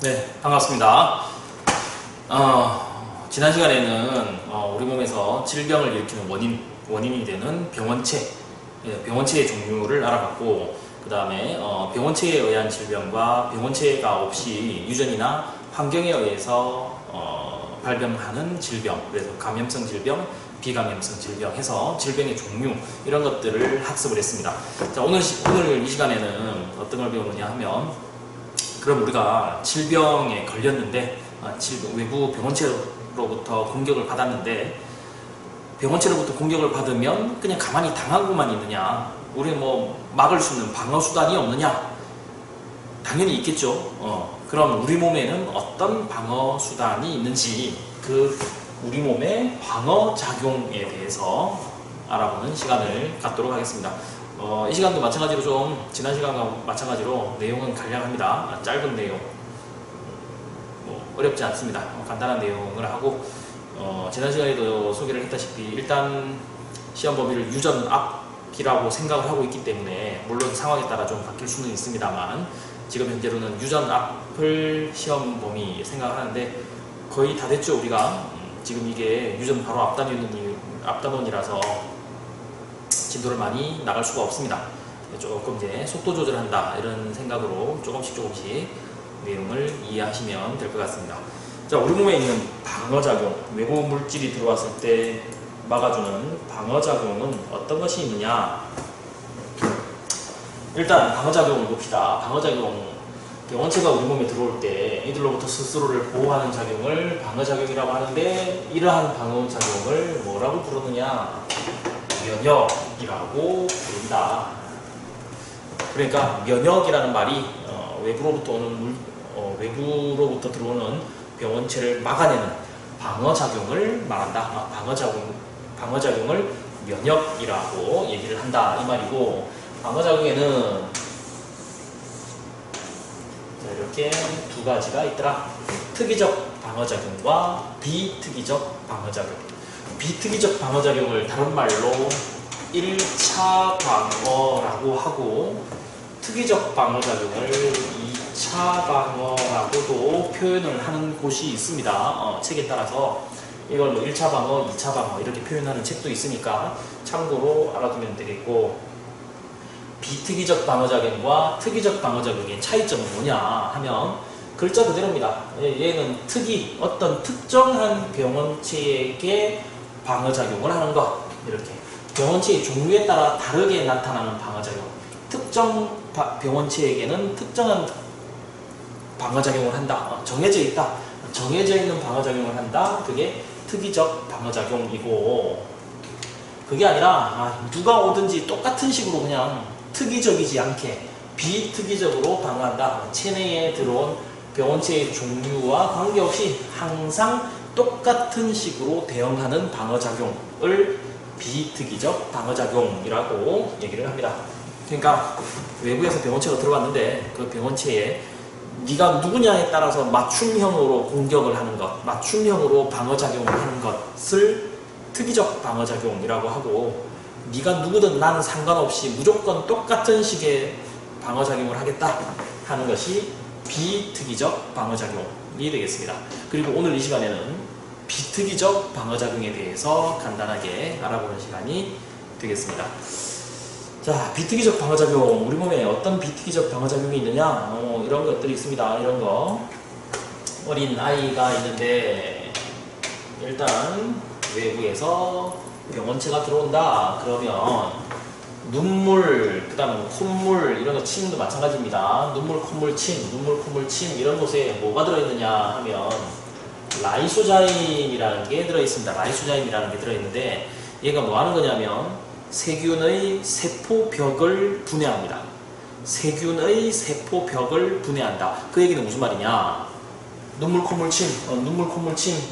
네, 반갑습니다. 지난 시간에는 우리 몸에서 질병을 일으키는 원인이 되는 병원체, 병원체의 종류를 알아봤고, 그 다음에 병원체에 의한 질병과 병원체가 없이 유전이나 환경에 의해서 발병하는 질병, 그래서 감염성 질병, 비감염성 질병 해서 질병의 종류, 이런 것들을 학습을 했습니다. 자, 오늘 이 시간에는 어떤 걸 배우느냐 하면, 그럼 우리가 질병에 걸렸는데, 외부 병원체로부터 공격을 받았는데, 병원체로부터 공격을 받으면 그냥 가만히 당하고만 있느냐, 우리 막을 수 있는 방어 수단이 없느냐? 당연히 있겠죠. 그럼 우리 몸에는 어떤 방어 수단이 있는지, 우리 몸의 방어 작용에 대해서 알아보는 시간을 갖도록 하겠습니다. 이 시간도 마찬가지로 지난 시간과 마찬가지로 내용은 간략합니다. 짧은 내용, 어렵지 않습니다. 간단한 내용을 하고, 지난 시간에도 소개를 했다시피 일단 시험 범위를 유전 앞이라고 생각을 하고 있기 때문에, 물론 상황에 따라 좀 바뀔 수는 있습니다만, 지금 현재로는 유전 앞을 시험 범위 생각을 하는데, 거의 다 됐죠. 우리가 지금 이게 유전 바로 앞단원이라서 진도를 많이 나갈 수가 없습니다. 조금 이제 속도 조절한다, 이런 생각으로 조금씩 내용을 이해하시면 될 것 같습니다. 자, 우리 몸에 있는 방어작용, 외부 물질이 들어왔을 때 막아주는 방어작용은 어떤 것이 있느냐? 일단 방어작용을 봅시다. 방어작용, 병원체가 우리 몸에 들어올 때 이들로부터 스스로를 보호하는 작용을 방어작용이라고 하는데, 이러한 방어작용을 뭐라고 부르느냐? 면역이라고 부른다. 그러니까 면역이라는 말이 외부로부터 들어오는 병원체를 막아내는 방어작용을 말한다. 방어작용을 면역이라고 얘기를 한다, 이 말이고, 방어작용에는 이렇게 두 가지가 있더라. 특이적 방어작용과 비특이적 방어작용. 비특이적 방어작용을 다른 말로 1차 방어라고 하고, 특이적 방어작용을 2차 방어라고도 표현을 하는 곳이 있습니다. 책에 따라서 이걸 1차 방어, 2차 방어 이렇게 표현하는 책도 있으니까 참고로 알아두면 되겠고, 비특이적 방어작용과 특이적 방어작용의 차이점은 뭐냐 하면, 글자 그대로입니다. 얘는 어떤 특정한 병원체에게 방어작용을 하는 것, 이렇게 병원체의 종류에 따라 다르게 나타나는 방어작용, 특정 병원체에게는 특정한 방어작용을 한다, 정해져 있는 방어작용을 한다. 그게 특이적 방어작용이고, 그게 아니라 누가 오든지 똑같은 식으로 그냥 특이적이지 않게 비특이적으로 방어한다. 체내에 들어온 병원체의 종류와 관계없이 항상 똑같은 식으로 대응하는 방어작용을 비특이적 방어작용이라고 얘기를 합니다. 그러니까 외부에서 병원체가 들어왔는데, 그 병원체에 네가 누구냐에 따라서 맞춤형으로 공격을 하는 것, 맞춤형으로 방어작용을 하는 것을 특이적 방어작용이라고 하고, 네가 누구든 나는 상관없이 무조건 똑같은 식의 방어작용을 하겠다 하는 것이 비특이적 방어작용이 되겠습니다. 그리고 오늘 이 시간에는 비특이적 방어작용에 대해서 간단하게 알아보는 시간이 되겠습니다. 자, 비특이적 방어작용, 우리 몸에 어떤 비특이적 방어작용이 있느냐? 이런 것들이 있습니다. 이런 거, 어린 아이가 있는데 일단 외부에서 병원체가 들어온다. 그러면 눈물, 그 다음에 콧물, 이런 거, 침도 마찬가지입니다. 눈물, 콧물, 침 이런 곳에 뭐가 들어있느냐 하면 라이소자임이라는 게 들어있습니다. 라이소자임이라는 게 들어있는데, 얘가 뭐 하는 거냐면 세균의 세포벽을 분해합니다. 세균의 세포벽을 분해한다. 그 얘기는 무슨 말이냐? 눈물, 콧물, 침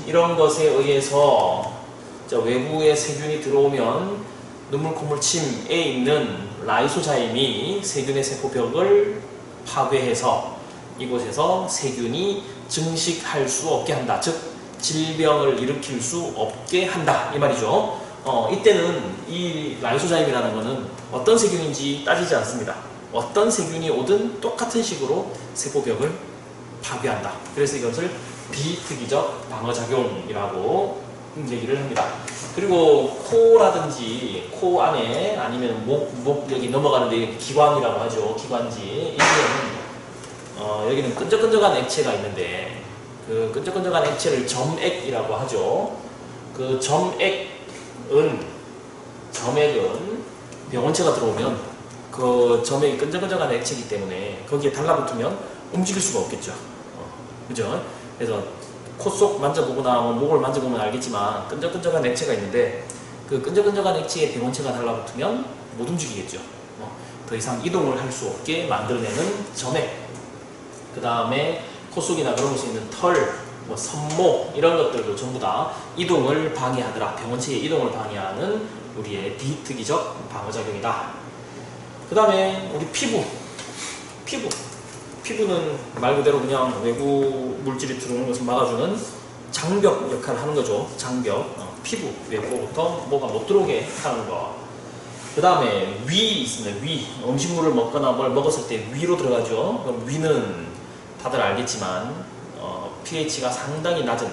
이런 것에 의해서 외부의 세균이 들어오면 눈물, 콧물, 침에 있는 라이소자임이 세균의 세포벽을 파괴해서 이곳에서 세균이 증식할 수 없게 한다. 즉 질병을 일으킬 수 없게 한다, 이 말이죠. 이때는 이 라이소자임이라는 것은 어떤 세균인지 따지지 않습니다. 어떤 세균이 오든 똑같은 식으로 세포벽을 파괴한다. 그래서 이것을 비특이적 방어작용이라고 얘기를 합니다. 그리고 코라든지 코 안에 아니면 목 여기 넘어가는데 기관이라고 하죠. 기관지. 여기는 끈적끈적한 액체가 있는데 그 끈적끈적한 액체를 점액이라고 하죠. 그 점액은 병원체가 들어오면 그 점액이 끈적끈적한 액체이기 때문에 거기에 달라붙으면 움직일 수가 없겠죠. 그죠? 그래서 코 속 만져보거나 목을 만져보면 알겠지만 끈적끈적한 액체가 있는데 그 끈적끈적한 액체에 병원체가 달라붙으면 못 움직이겠죠. 더 이상 이동을 할 수 없게 만들어내는 점액. 그 다음에 코 속이나 그런 곳에 있는 털, 선모 이런 것들도 전부 다 이동을 방해하더라. 병원체의 이동을 방해하는 우리의 비특이적 방어작용이다. 그 다음에 우리 피부는 말 그대로 그냥 외부 물질이 들어오는 것을 막아주는 장벽 역할을 하는 거죠. 장벽. 피부 외부로부터 뭐가 못 들어오게 하는 거. 그 다음에 위 있습니다. 위. 음식물을 먹거나 뭘 먹었을 때 위로 들어가죠. 그럼 위는 다들 알겠지만 pH가 상당히 낮은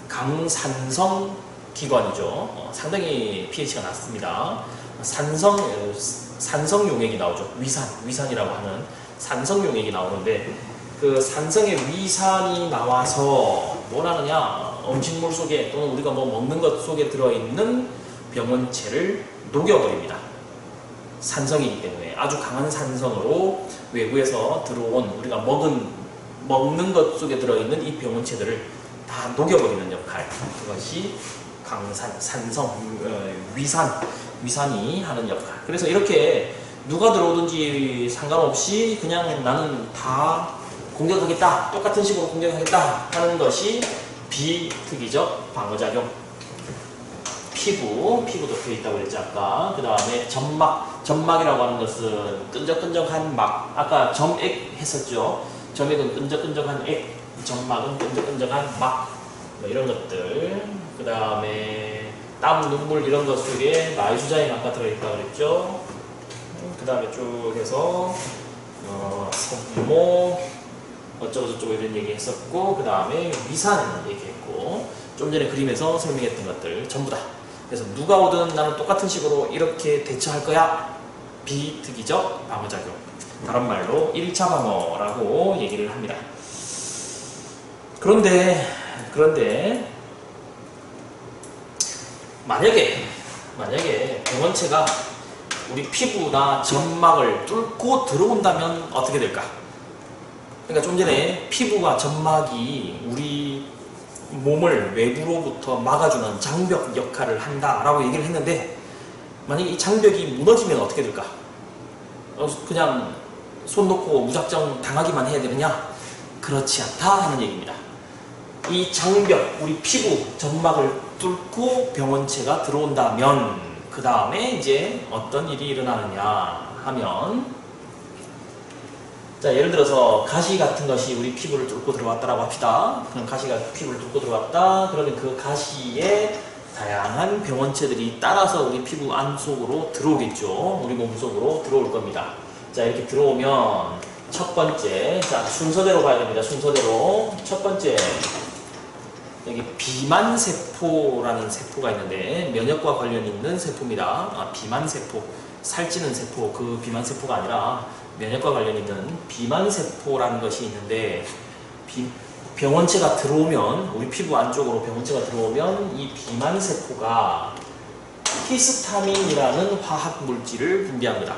강산성 기관이죠. 상당히 pH가 낮습니다. 산성 용액이 나오죠. 위산이라고 하는 산성 용액이 나오는데 그 산성의 위산이 나와서 뭘 하느냐, 음식물 속에 또는 우리가 뭐 먹는 것 속에 들어있는 병원체를 녹여버립니다. 산성이기 때문에 아주 강한 산성으로 외부에서 들어온 우리가 먹는 것 속에 들어있는 이 병원체들을 다 녹여버리는 역할, 그것이 위산이 하는 역할. 그래서 이렇게 누가 들어오든지 상관없이 그냥 나는 다 공격하겠다, 똑같은 식으로 공격하겠다 하는 것이 비특이적 방어작용. 피부도 펴 있다고 그랬지 아까. 그 다음에 점막이라고 하는 것은 끈적끈적한 막, 아까 점액 했었죠. 점액은 끈적끈적한 액, 점막은 끈적끈적한 막, 뭐 이런 것들. 그 다음에 땀, 눈물 이런 것 속에 라이소자임 아까 들어있다고 그랬죠. 그 다음에 쭉 해서 손모 어쩌고저쩌고 이런 얘기 했었고, 그 다음에 위산 얘기했고, 좀 전에 그림에서 설명했던 것들 전부 다. 그래서 누가 오든 나는 똑같은 식으로 이렇게 대처할 거야. 비특이적 방어작용. 다른 말로 1차 방어라고 얘기를 합니다. 그런데 만약에 병원체가 우리 피부나 점막을 뚫고 들어온다면 어떻게 될까? 그러니까 좀 전에 피부와 점막이 우리 몸을 외부로부터 막아주는 장벽 역할을 한다라고 얘기를 했는데, 만약에 이 장벽이 무너지면 어떻게 될까? 그냥 손 놓고 무작정 당하기만 해야 되느냐? 그렇지 않다 하는 얘기입니다. 이 장벽, 우리 피부, 점막을 뚫고 병원체가 들어온다면 그 다음에 이제 어떤 일이 일어나느냐 하면, 자, 예를 들어서 가시 같은 것이 우리 피부를 뚫고 들어왔다라고 합시다. 그럼 가시가 피부를 뚫고 들어왔다. 그러면 그 가시에 다양한 병원체들이 따라서 우리 피부 안속으로 들어오겠죠. 우리 몸 속으로 들어올 겁니다. 자, 이렇게 들어오면 첫 번째, 자, 순서대로 봐야 됩니다. 순서대로. 첫 번째, 여기 비만세포라는 세포가 있는데 면역과 관련 있는 세포입니다. 비만세포, 살찌는 세포, 그 비만세포가 아니라 면역과 관련 있는 비만세포라는 것이 있는데, 병원체가 들어오면, 우리 피부 안쪽으로 병원체가 들어오면 이 비만세포가 히스타민이라는 화학물질을 분비합니다.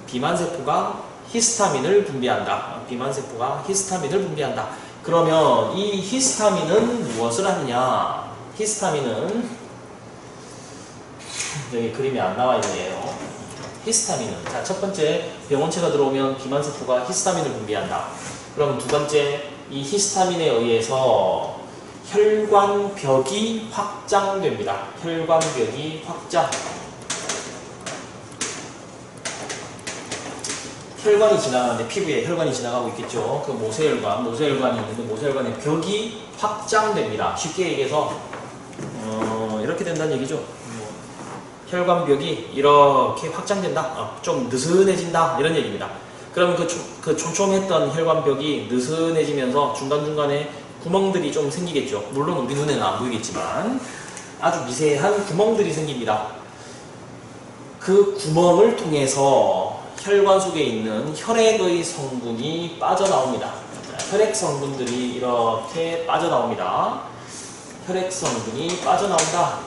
비만세포가 히스타민을 분비한다. 그러면 이 히스타민은 무엇을 하느냐? 히스타민은 여기 그림이 안 나와 있네요. 히스타민은, 자, 첫 번째, 병원체가 들어오면 비만세포가 히스타민을 분비한다. 그럼 두 번째, 이 히스타민에 의해서 혈관벽이 확장됩니다. 혈관벽이 확장. 혈관이 지나가는데, 피부에 혈관이 지나가고 있겠죠. 그 모세혈관이 있는데 모세혈관의 벽이 확장됩니다. 쉽게 얘기해서 이렇게 된다는 얘기죠. 혈관벽이 이렇게 확장된다, 좀 느슨해진다, 이런 얘기입니다. 그러면 그 촘촘했던 혈관벽이 느슨해지면서 중간중간에 구멍들이 좀 생기겠죠. 물론 우리 눈에는 안 보이겠지만 아주 미세한 구멍들이 생깁니다. 그 구멍을 통해서 혈관 속에 있는 혈액의 성분이 빠져나옵니다. 혈액 성분들이 이렇게 빠져나옵니다. 혈액 성분이 빠져나온다.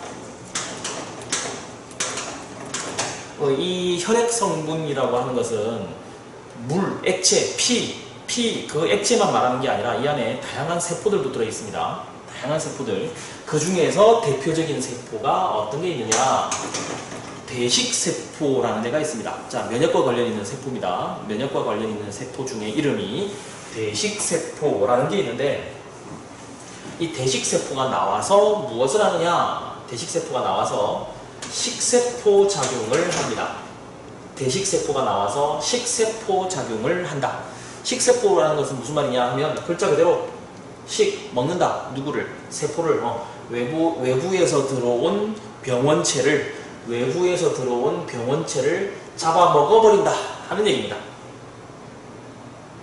이 혈액 성분이라고 하는 것은 물, 액체, 피, 그 액체만 말하는 게 아니라 이 안에 다양한 세포들도 들어있습니다. 다양한 세포들. 그 중에서 대표적인 세포가 어떤 게 있느냐? 대식세포라는 애가 있습니다. 자, 면역과 관련 있는 세포입니다. 면역과 관련 있는 세포 중에 이름이 대식세포라는 게 있는데, 이 대식세포가 나와서 무엇을 하느냐? 대식세포가 나와서 식세포 작용을 합니다. 대식세포가 나와서 식세포 작용을 한다. 식세포라는 것은 무슨 말이냐 하면 글자 그대로 먹는다. 누구를? 세포를. 외부에서 들어온 병원체를 잡아먹어버린다 하는 얘기입니다.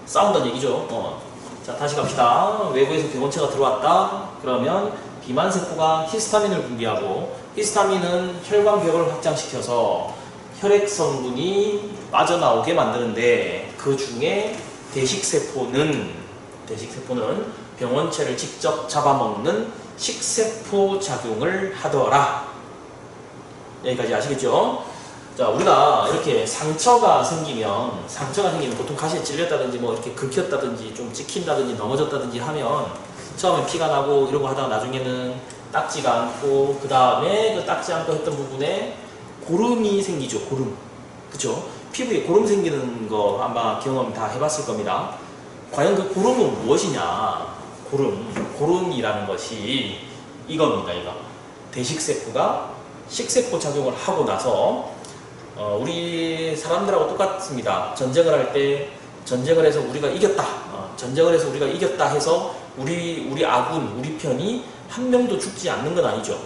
싸운다는 얘기죠. 자, 다시 갑시다. 외부에서 병원체가 들어왔다. 그러면 비만세포가 히스타민을 분비하고, 히스타민은 혈관벽을 확장시켜서 혈액 성분이 빠져나오게 만드는데, 그 중에 대식세포는 병원체를 직접 잡아먹는 식세포 작용을 하더라. 여기까지 아시겠죠? 자, 우리가 이렇게 상처가 생기면 보통 가시에 찔렸다든지 뭐 이렇게 긁혔다든지 좀 찍힌다든지 넘어졌다든지 하면 처음에 피가 나고 이러고 하다가 나중에는 딱지가 않고, 그 다음에 그 딱지 않고 했던 부분에 고름이 생기죠. 고름. 그쵸? 피부에 고름 생기는 거 아마 경험 다 해봤을 겁니다. 과연 그 고름은 무엇이냐? 고름이라는 것이 이겁니다. 이거. 대식세포가 식세포 작용을 하고 나서 우리 사람들하고 똑같습니다. 전쟁을 할 때 전쟁을 해서 우리가 이겼다 해서 우리 아군, 우리 편이 한 명도 죽지 않는 건 아니죠.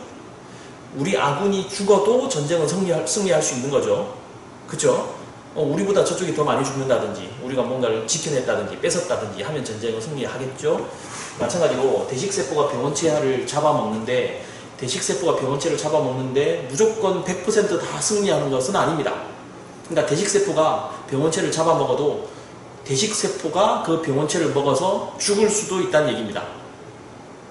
우리 아군이 죽어도 전쟁은 승리할 수 있는 거죠. 그쵸? 우리보다 저쪽이 더 많이 죽는다든지, 우리가 뭔가를 지켜냈다든지 뺏었다든지 하면 전쟁은 승리하겠죠. 마찬가지로 대식세포가 병원체를 잡아먹는데, 무조건 100% 다 승리하는 것은 아닙니다. 그러니까 대식세포가 병원체를 잡아먹어도 대식세포가 그 병원체를 먹어서 죽을 수도 있다는 얘기입니다.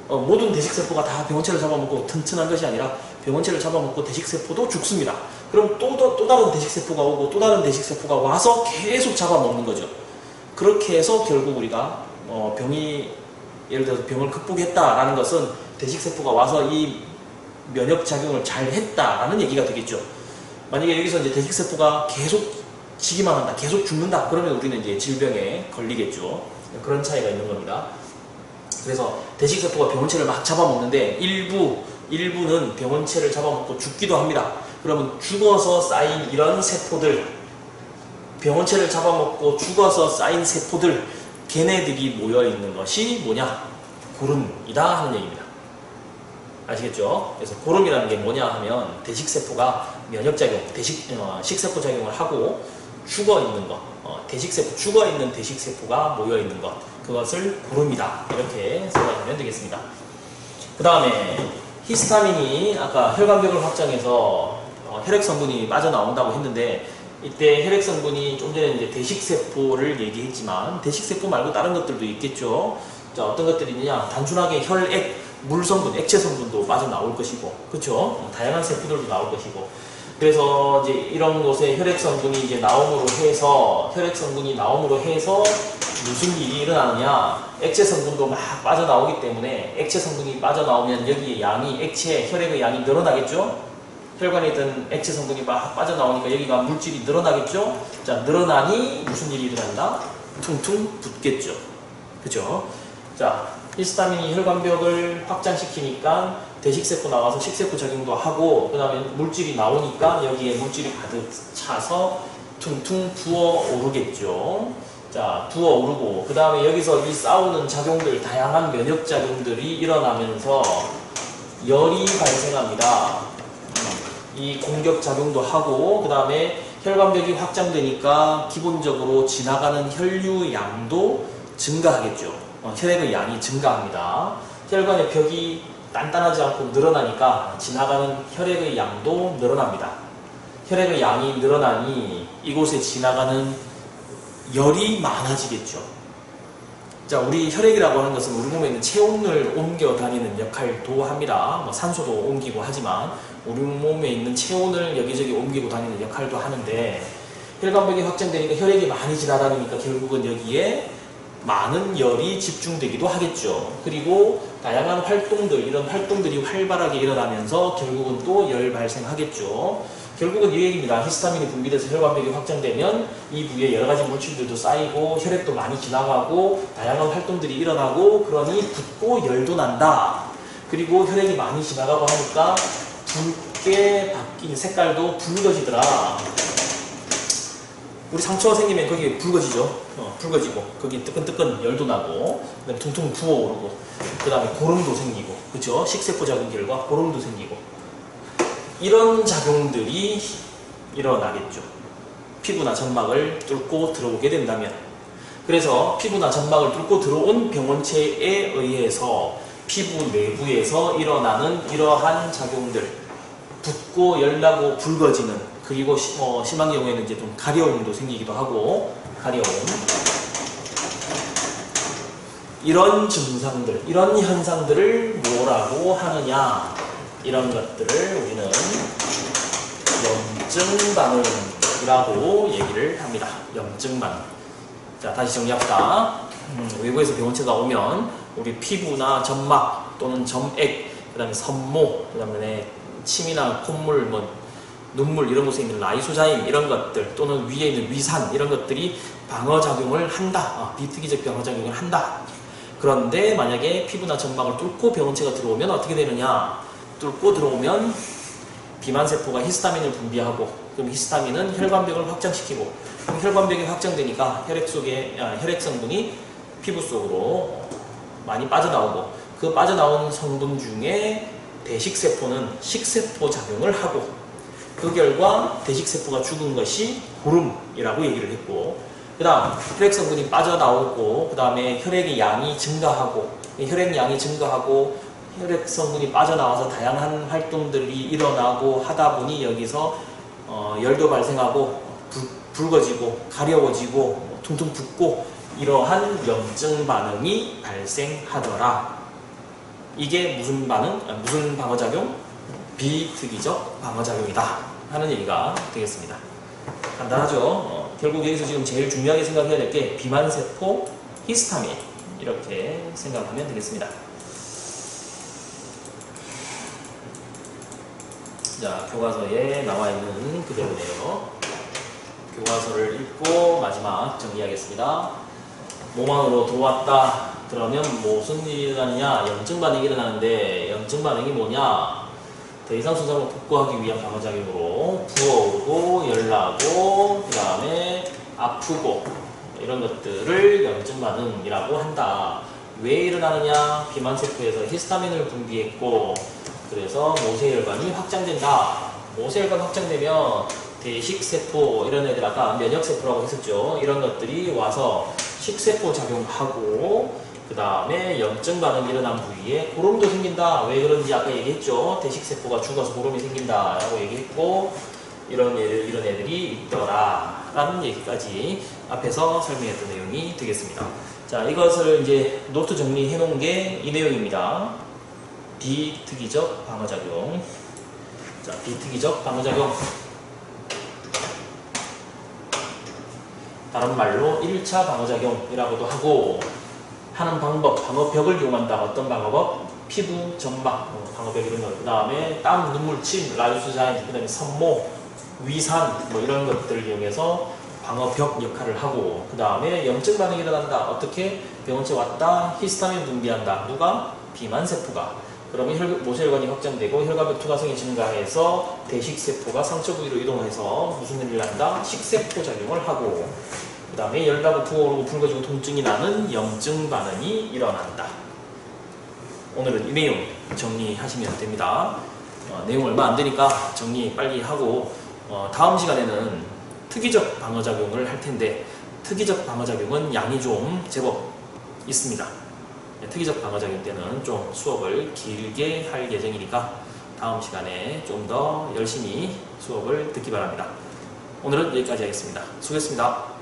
모든 대식세포가 다 병원체를 잡아먹고 튼튼한 것이 아니라 병원체를 잡아먹고 대식세포도 죽습니다. 그럼 또 다른 대식세포가 오고 또 다른 대식세포가 와서 계속 잡아먹는 거죠. 그렇게 해서 결국 우리가 예를 들어서 병을 극복했다라는 것은 대식세포가 와서 이 면역작용을 잘 했다라는 얘기가 되겠죠. 만약에 여기서 이제 대식세포가 계속 지기만 한다, 계속 죽는다, 그러면 우리는 이제 질병에 걸리겠죠. 그런 차이가 있는 겁니다. 그래서 대식세포가 병원체를 막 잡아먹는데 일부는 병원체를 잡아먹고 죽기도 합니다. 그러면 죽어서 쌓인 이런 세포들, 병원체를 잡아먹고 죽어서 쌓인 세포들, 걔네들이 모여있는 것이 뭐냐? 고름이다 하는 얘기입니다. 아시겠죠? 그래서 고름이라는 게 뭐냐 하면 대식세포가 면역작용, 식세포 작용을 하고 죽어있는 것, 죽어있는 대식세포가 모여있는 것, 그것을 고름이다. 이렇게 생각하면 되겠습니다. 그 다음에 히스타민이 아까 혈관벽을 확장해서 혈액 성분이 빠져나온다고 했는데, 이때 혈액 성분이 좀 전에 이제 대식세포를 얘기했지만 대식세포 말고 다른 것들도 있겠죠. 자, 어떤 것들이 있느냐? 단순하게 혈액, 물 성분, 액체 성분도 빠져나올 것이고, 그렇죠? 다양한 세포들도 나올 것이고. 그래서 이제 이런 곳에 혈액 성분이 이제 나옴으로 해서 무슨 일이 일어나느냐? 액체 성분도 막 빠져나오기 때문에 액체 성분이 빠져나오면 여기에 혈액의 양이 늘어나겠죠? 혈관에 있던 액체 성분이 막 빠져나오니까 여기가 물질이 늘어나겠죠? 자, 늘어나니 무슨 일이 일어난다? 퉁퉁 붓겠죠. 그죠? 자, 히스타민이 혈관벽을 확장시키니까 대식세포 나와서 식세포 작용도 하고, 그 다음에 물질이 나오니까 여기에 물질이 가득 차서 퉁퉁 부어오르겠죠. 자, 부어오르고, 그 다음에 여기서 이 싸우는 작용들, 다양한 면역작용들이 일어나면서 열이 발생합니다. 이 공격작용도 하고, 그 다음에 혈관벽이 확장되니까 기본적으로 지나가는 혈류 양도 증가하겠죠. 혈액의 양이 증가합니다. 혈관의 벽이 단단하지 않고 늘어나니까 지나가는 혈액의 양도 늘어납니다. 혈액의 양이 늘어나니 이곳에 지나가는 열이 많아지겠죠. 자, 우리 혈액이라고 하는 것은 우리 몸에 있는 체온을 옮겨 다니는 역할도 합니다. 산소도 옮기고 하지만 우리 몸에 있는 체온을 여기저기 옮기고 다니는 역할도 하는데, 혈관벽이 확장되니까 혈액이 많이 지나다니니까 결국은 여기에 많은 열이 집중되기도 하겠죠. 그리고 다양한 활동들, 이런 활동들이 활발하게 일어나면서 결국은 또 열 발생하겠죠. 결국은 이 얘기입니다. 히스타민이 분비돼서 혈관벽이 확장되면 이 부위에 여러 가지 물질들도 쌓이고 혈액도 많이 지나가고 다양한 활동들이 일어나고, 그러니 붓고 열도 난다. 그리고 혈액이 많이 지나가고 하니까 붉게 바뀐 색깔도 붉어지더라. 우리 상처가 생기면 거기 붉어지죠. 붉어지고 거기 뜨끈뜨끈 열도 나고, 그다음에 퉁퉁 부어오르고, 그 다음에 고름도 생기고, 그죠? 식세포 작용 결과 고름도 생기고, 이런 작용들이 일어나겠죠. 피부나 점막을 뚫고 들어오게 된다면. 그래서 피부나 점막을 뚫고 들어온 병원체에 의해서 피부 내부에서 일어나는 이러한 작용들, 붓고 열나고 붉어지는, 그리고 심한 경우에는 이제 좀 가려움도 생기기도 하고, 가려움, 이런 증상들, 이런 현상들을 뭐라고 하느냐, 이런 것들을 우리는 염증 반응이라고 얘기를 합니다. 염증 반응. 자, 다시 정리합시다. 외부에서 병원체가 오면 우리 피부나 점막 또는 점액, 그 다음에 섬모, 그 다음에 침이나 콧물, 눈물 이런 곳에 있는 라이소자임 이런 것들, 또는 위에 있는 위산 이런 것들이 방어작용을 한다. 비특이적 방어작용을 한다. 그런데 만약에 피부나 점막을 뚫고 병원체가 들어오면 어떻게 되느냐? 뚫고 들어오면 비만세포가 히스타민을 분비하고, 그럼 히스타민은 혈관벽을 확장시키고, 그럼 혈관벽이 확장되니까 혈액 속에 혈액 성분이 피부 속으로 많이 빠져나오고, 그 빠져나온 성분 중에 대식세포는 식세포 작용을 하고, 그 결과 대식세포가 죽은 것이 고름이라고 얘기를 했고, 그 다음 혈액 성분이 빠져나오고, 그 다음에 혈액의 양이 증가하고, 혈액 양이 증가하고 혈액 성분이 빠져나와서 다양한 활동들이 일어나고 하다 보니 여기서 열도 발생하고 붉어지고 가려워지고 퉁퉁 붓고, 이러한 염증 반응이 발생하더라. 이게 무슨 반응? 무슨 방어작용? 비특이적 방어작용이다 하는 얘기가 되겠습니다. 간단하죠? 결국 여기서 지금 제일 중요하게 생각해야 될 게 비만세포, 히스타민, 이렇게 생각하면 되겠습니다. 자, 교과서에 나와 있는 그대로네요. 교과서를 읽고 마지막 정리하겠습니다. 몸 안으로 들어왔다. 그러면 무슨 일이 일어나느냐? 염증 반응이 일어나는데, 염증 반응이 뭐냐? 더 이상 손상을 복구하기 위한 방어작용으로 부어오르고 열나고, 그 다음에 아프고, 이런 것들을 염증 반응이라고 한다. 왜 일어나느냐? 비만세포에서 히스타민을 분비했고, 그래서 모세혈관이 확장된다. 모세혈관 확장되면 대식세포, 이런 애들 아까 면역세포라고 했었죠. 이런 것들이 와서 식세포 작용하고, 그 다음에 염증 반응이 일어난 부위에 고름도 생긴다. 왜 그런지 아까 얘기했죠. 대식세포가 죽어서 고름이 생긴다 라고 얘기했고, 이런 애들이 있더라 라는 얘기까지 앞에서 설명했던 내용이 되겠습니다. 자, 이것을 이제 노트 정리해 놓은 게 이 내용입니다. 비특이적 방어작용. 자, 비특이적 방어작용. 다른 말로 1차 방어작용이라고도 하고, 하는 방법, 방어벽을 이용한다. 어떤 방어법? 피부, 점막, 방어벽 이런 거. 그 다음에 땀, 눈물, 침, 라이소자임, 그 다음에 섬모, 위산, 이런 것들을 이용해서 방어벽 역할을 하고, 그 다음에 염증 반응이 일어난다. 어떻게? 병원체 왔다. 히스타민 분비한다. 누가? 비만세포가. 그러면 모세혈관이 확장되고 혈관벽 투과성이 증가해서 대식세포가 상처 부위로 이동해서 무슨 일을 한다? 식세포 작용을 하고, 그 다음에 열나고 부어오르고 붉어지고 통증이 나는 염증 반응이 일어난다. 오늘은 이 내용 정리하시면 됩니다. 내용 얼마 안 되니까 정리 빨리 하고, 다음 시간에는 특이적 방어작용을 할 텐데, 특이적 방어작용은 양이 좀 제법 있습니다. 특이적 방어작용 때는 좀 수업을 길게 할 예정이니까 다음 시간에 좀 더 열심히 수업을 듣기 바랍니다. 오늘은 여기까지 하겠습니다. 수고했습니다.